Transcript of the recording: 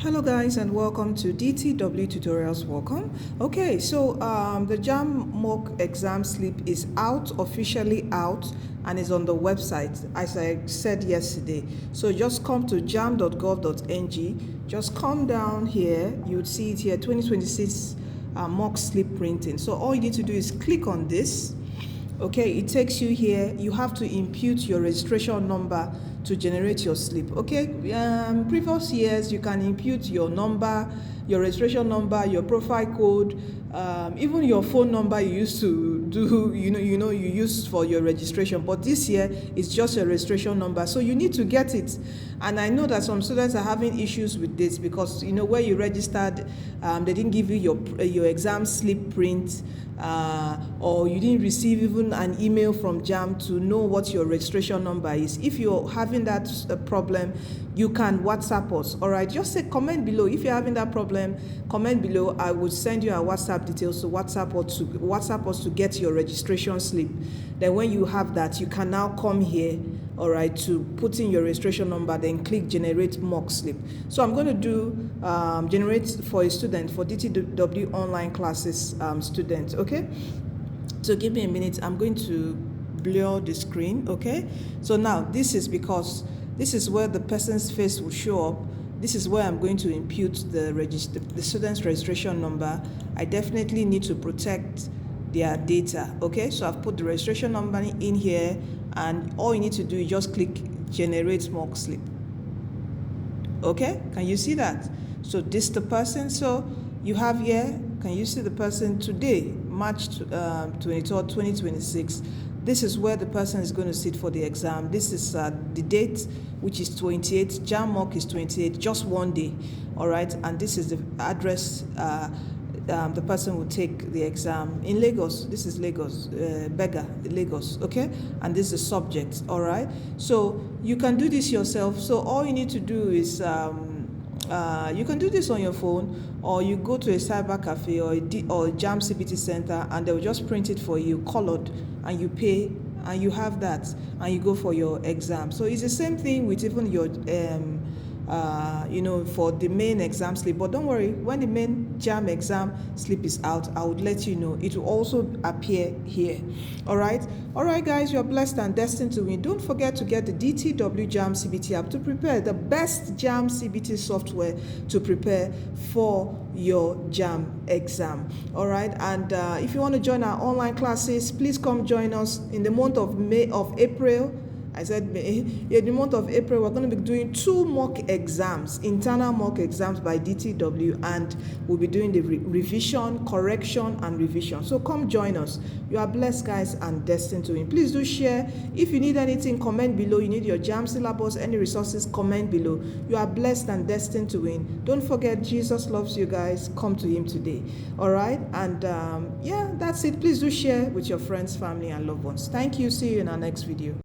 Hello guys, and welcome to DTW tutorials. Welcome. Okay, so the JAMB mock exam slip is officially out, and is on the website as I said yesterday. So just come to jamb.gov.ng, just come down here, you would see it here, 2026 mock slip printing. So all you need to do is click on this. Okay, it takes you here. You have to input your registration number to generate your slip. Okay, previous years you can input your number, your registration number, your profile code, even your phone number you used to do, you use for your registration. But this year it's just a registration number, so you need to get it. And I know that some students are having issues with this because where you registered, they didn't give you your exam slip print, or you didn't receive even an email from JAMB to know what your registration number is. If you're having that problem, you can WhatsApp us. All right, just say comment below. If you're having that problem, comment below. I will send you our WhatsApp details to WhatsApp us to get your registration slip. Then when you have that, you can now come here, all right, to put in your registration number, then click generate mock slip. So I'm going to do generate for a student, for DTW online classes student. Okay, so give me a minute. I'm going to blur the screen. Okay, so now this is because this is where the person's face will show up. This is where I'm going to input the student's registration number. I definitely need to protect their data. Okay, so I've put the registration number in here, and all you need to do is just click generate mock slip. Okay, can you see that? So this is the person. So you have here, can you see the person today, March 23rd, 2026? This is where the person is going to sit for the exam. This is the date, which is 28. JAMB mock is 28, just one day. All right, and this is the address the person will take the exam in Lagos. This is Lagos, Bega, Lagos. Okay, and this is the subject. All right, so you can do this yourself. So all you need to do is you can do this on your phone, or you go to a cyber cafe or JAMB CBT center, and they'll just print it for you, colored, and you pay, and you have that, and you go for your exam. So it's the same thing with even your for the main exam slip. But don't worry, when the main JAMB exam slip is out, I would let you know. It will also appear here. All right guys, you're blessed and destined to win. Don't forget to get the DTW JAMB CBT app to prepare, the best JAMB CBT software to prepare for your JAMB exam. All right, and if you want to join our online classes, please come join us in the month of April. I said in the month of April, we're going to be doing 2 mock exams, internal mock exams by DTW, and we'll be doing the revision, correction, and revision. So come join us. You are blessed, guys, and destined to win. Please do share. If you need anything, comment below. You need your JAMB syllabus, any resources, comment below. You are blessed and destined to win. Don't forget, Jesus loves you, guys. Come to him today. All right, and yeah, that's it. Please do share with your friends, family, and loved ones. Thank you. See you in our next video.